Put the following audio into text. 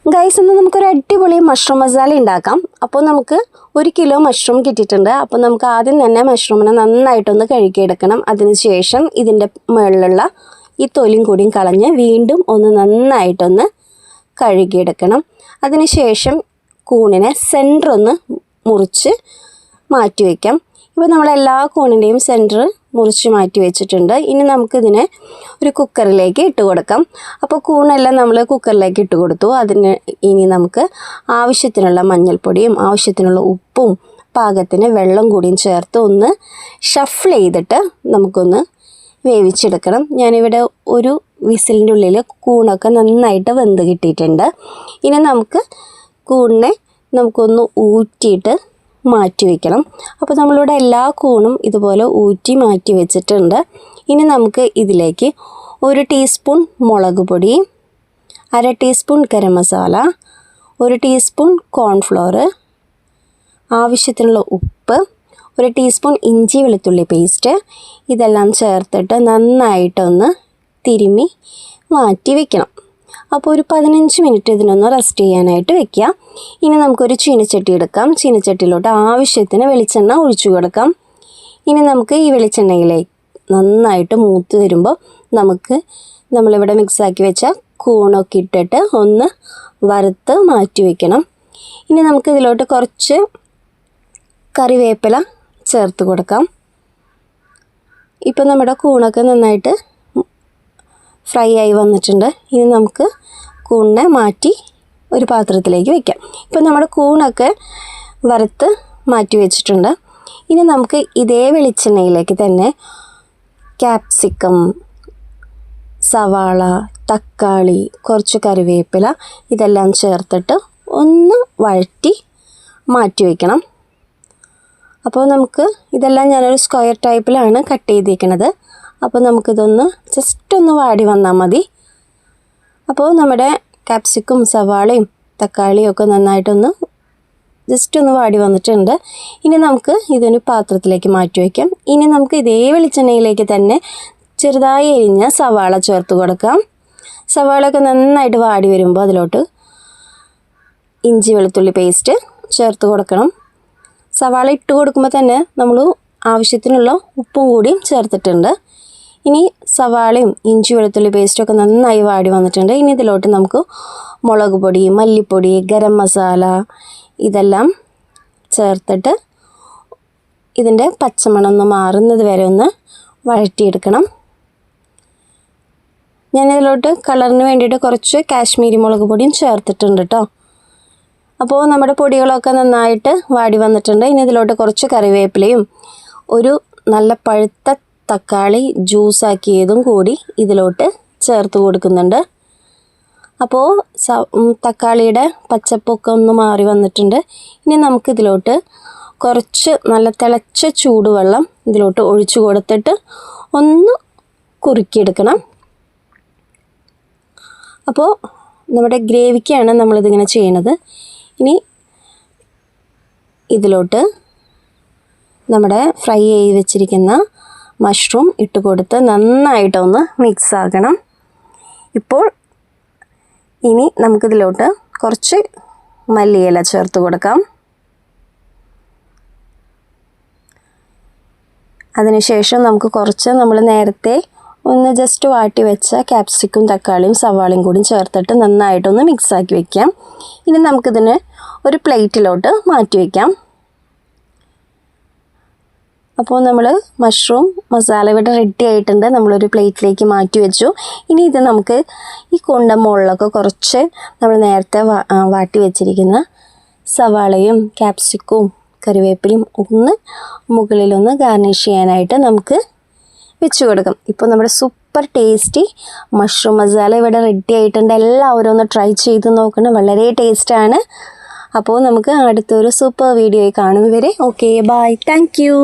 Guys, ഇന്ന് നമുക്കൊരു അടിപൊളി മഷ്റൂം മസാല ഉണ്ടാക്കാം. അപ്പോൾ നമുക്ക് 1 കിലോ മഷ്റൂം കിട്ടിയിട്ടുണ്ട്. അപ്പോൾ നമുക്ക് ആദ്യം തന്നെ മഷ്റൂമിനെ നന്നായിട്ടൊന്ന് കഴുകിയെടുക്കണം. അതിനുശേഷം ഇതിൻ്റെ മുകളിലുള്ള ഈ തൊലിയും കൂടിയും കളഞ്ഞ് വീണ്ടും ഒന്ന് നന്നായിട്ടൊന്ന് കഴുകിയെടുക്കണം. അതിനുശേഷം കൂണിനെ സെൻറ്റർ ഒന്ന് മുറിച്ച് മാറ്റി വയ്ക്കാം. ഇപ്പോൾ നമ്മളെല്ലാ കൂണിൻ്റെയും സെൻറ്റർ മുറിച്ച് മാറ്റി വെച്ചിട്ടുണ്ട്. ഇനി നമുക്കിതിനെ ഒരു കുക്കറിലേക്ക് ഇട്ട് കൊടുക്കാം. അപ്പോൾ കൂണെല്ലാം നമ്മൾ കുക്കറിലേക്ക് ഇട്ട് കൊടുത്തു. അതിന് ഇനി നമുക്ക് ആവശ്യത്തിനുള്ള മഞ്ഞൾപ്പൊടിയും ആവശ്യത്തിനുള്ള ഉപ്പും പാകത്തിന് വെള്ളം കൂടിയും ചേർത്ത് ഒന്ന് ഷഫിൾ ചെയ്തിട്ട് നമുക്കൊന്ന് വേവിച്ചെടുക്കണം. ഞാനിവിടെ ഒരു വിസിലിൻ്റെ ഉള്ളിൽ കൂണൊക്കെ നന്നായിട്ട് വെന്ത് കിട്ടിയിട്ടുണ്ട്. ഇനി നമുക്ക് കൂണിനെ നമുക്കൊന്ന് ഊറ്റിയിട്ട് മാറ്റി വയ്ക്കണം. അപ്പോൾ നമ്മളിവിടെ എല്ലാ കൂണും ഇതുപോലെ ഊറ്റി മാറ്റി വെച്ചിട്ടുണ്ട്. ഇനി നമുക്ക് ഇതിലേക്ക് 1 ടീസ്പൂൺ മുളക് പൊടി, 1/2 teaspoon garam masala, 1 teaspoon cornflour, ആവശ്യത്തിനുള്ള ഉപ്പ്, 1 ടീസ്പൂൺ ഇഞ്ചി വെളുത്തുള്ളി പേസ്റ്റ് ഇതെല്ലാം ചേർത്തിട്ട് നന്നായിട്ടൊന്ന് തിരുമ്മി മാറ്റി വയ്ക്കണം. അപ്പോൾ ഒരു 15 മിനിറ്റ് ഇതിനൊന്ന് റെസ്റ്റ് ചെയ്യാനായിട്ട് വെക്കുക. ഇനി നമുക്കൊരു ചീനച്ചട്ടി എടുക്കാം. ചീനച്ചട്ടിയിലോട്ട് ആവശ്യത്തിന് വെളിച്ചെണ്ണ ഒഴിച്ചു കൊടുക്കാം. ഇനി നമുക്ക് ഈ വെളിച്ചെണ്ണയിലേക്ക് നന്നായിട്ട് മൂത്ത് വരുമ്പോൾ നമുക്ക് നമ്മളിവിടെ മിക്സാക്കി വെച്ച കൂണൊക്കെ ഇട്ടിട്ട് ഒന്ന് വറുത്ത് മാറ്റി വയ്ക്കണം. ഇനി നമുക്ക് ഇതിലോട്ട് കുറച്ച് കറിവേപ്പില ചേർത്ത് കൊടുക്കാം. ഇപ്പോൾ നമ്മുടെ കൂണൊക്കെ നന്നായിട്ട് ഫ്രൈ ആയി വന്നിട്ടുണ്ട്. ഇനി നമുക്ക് കൂണിനെ മാറ്റി ഒരു പാത്രത്തിലേക്ക് വയ്ക്കാം. ഇപ്പോൾ നമ്മുടെ കൂണൊക്കെ വറുത്ത് മാറ്റി വെച്ചിട്ടുണ്ട്. ഇനി നമുക്ക് ഇതേ വെളിച്ചെണ്ണയിലേക്ക് തന്നെ ക്യാപ്സിക്കം, സവാള, തക്കാളി, കുറച്ച് കറിവേപ്പില ഇതെല്ലാം ചേർത്തിട്ട് ഒന്ന് വഴറ്റി മാറ്റി വയ്ക്കണം. അപ്പോൾ നമുക്ക് ഇതെല്ലാം ഞാനൊരു സ്ക്വയർ ടൈപ്പിലാണ് കട്ട് ചെയ്തിരിക്കുന്നത്. അപ്പോൾ നമുക്കിതൊന്ന് ജസ്റ്റ് ഒന്ന് വാടി വന്നാൽ മതി. അപ്പോൾ നമ്മുടെ ക്യാപ്സിക്കും സവാളയും തക്കാളിയും ഒക്കെ നന്നായിട്ടൊന്ന് ജസ്റ്റ് ഒന്ന് വാടി വന്നിട്ടുണ്ട്. ഇനി നമുക്ക് ഇതൊരു പാത്രത്തിലേക്ക് മാറ്റി വയ്ക്കാം. ഇനി നമുക്ക് ഇതേ വെളിച്ചെണ്ണയിലേക്ക് തന്നെ ചെറുതായി എരിഞ്ഞ സവാള ചേർത്ത് കൊടുക്കാം. സവാളയൊക്കെ നന്നായിട്ട് വാടി വരുമ്പോൾ അതിലോട്ട് ഇഞ്ചി വെളുത്തുള്ളി പേസ്റ്റ് ചേർത്ത് കൊടുക്കണം. സവാള ഇട്ട് കൊടുക്കുമ്പോൾ തന്നെ നമ്മൾ ആവശ്യത്തിനുള്ള ഉപ്പും കൂടി ചേർത്തിട്ടുണ്ട്. ഇനി സവാളയും ഇഞ്ചി വെളുത്തുള്ളി പേസ്റ്റൊക്കെ നന്നായി വാടി വന്നിട്ടുണ്ട്. ഇനി ഇതിലോട്ട് നമുക്ക് മുളക് പൊടി, മല്ലിപ്പൊടി, ഗരം മസാല ഇതെല്ലാം ചേർത്തിട്ട് ഇതിൻ്റെ പച്ചമണം ഒന്ന് മാറുന്നത് വരെ ഒന്ന് വഴറ്റിയെടുക്കണം. ഞാനിതിലോട്ട് കളറിന് വേണ്ടിയിട്ട് കുറച്ച് കാശ്മീരി മുളക് പൊടിയും ചേർത്തിട്ടുണ്ട് കേട്ടോ. അപ്പോൾ നമ്മുടെ പൊടികളൊക്കെ നന്നായിട്ട് വാടി വന്നിട്ടുണ്ട്. ഇനി ഇതിലോട്ട് കുറച്ച് കറിവേപ്പിലയും ഒരു നല്ല പഴുത്ത തക്കാളി ജ്യൂസാക്കിയതും കൂടി ഇതിലോട്ട് ചേർത്ത് കൊടുക്കുന്നുണ്ട്. അപ്പോൾ തക്കാളിയുടെ പച്ചപ്പൊക്കെ ഒന്ന് മാറി വന്നിട്ടുണ്ട്. ഇനി നമുക്കിതിലോട്ട് കുറച്ച് നല്ല തിളച്ച ചൂടുവെള്ളം ഇതിലോട്ട് ഒഴിച്ചു കൊടുത്തിട്ട് ഒന്ന് കുറുക്കിയെടുക്കണം. അപ്പോൾ നമ്മുടെ ഗ്രേവിക്കാണ് നമ്മളിതിങ്ങനെ ചെയ്യണത്. ഇനി ഇതിലോട്ട് നമ്മുടെ ഫ്രൈ ചെയ്ത് വെച്ചിരിക്കുന്ന മഷ്റൂം ഇട്ട് കൊടുത്ത് നന്നായിട്ടൊന്ന് മിക്സ് ആക്കണം. ഇപ്പോൾ ഇനി നമുക്കിതിലോട്ട് കുറച്ച് മല്ലിയില ചേർത്ത് കൊടുക്കാം. അതിനുശേഷം നമുക്ക് കുറച്ച് നമ്മൾ നേരത്തെ ഒന്ന് ജസ്റ്റ് വാട്ടി വെച്ച ക്യാപ്സിക്കും തക്കാളിയും സവാളയും കൂടി ചേർത്തിട്ട് നന്നായിട്ടൊന്ന് മിക്സാക്കി വയ്ക്കാം. ഇനി നമുക്കിതിന് ഒരു പ്ലേറ്റിലോട്ട് മാറ്റി വയ്ക്കാം. അപ്പോൾ നമ്മൾ മഷ്റൂം മസാല ഇവിടെ റെഡി ആയിട്ടുണ്ട്. നമ്മളൊരു പ്ലേറ്റിലേക്ക് മാറ്റി വെച്ചു. ഇനി ഇത് നമുക്ക് ഈ കൂണിൻ്റെ മുകളിലൊക്കെ കുറച്ച് നമ്മൾ നേരത്തെ വാട്ടി വെച്ചിരിക്കുന്ന സവാളയും ക്യാപ്സിക്കവും കറിവേപ്പിലയും ഒന്ന് മുകളിലൊന്ന് ഗാർണിഷ് ചെയ്യാനായിട്ട് നമുക്ക് വെച്ച് കൊടുക്കാം. ഇപ്പോൾ നമ്മുടെ സൂപ്പർ ടേസ്റ്റി മഷ്റൂം മസാല ഇവിടെ റെഡി ആയിട്ടുണ്ട്. എല്ലാവരും ഒന്ന് ട്രൈ ചെയ്ത് നോക്കണം. വളരെ ടേസ്റ്റാണ്. അപ്പോൾ നമുക്ക് അടുത്തൊരു സൂപ്പർ വീഡിയോയിൽ കാണും വരെ ഓക്കെ ബൈ. Thank you.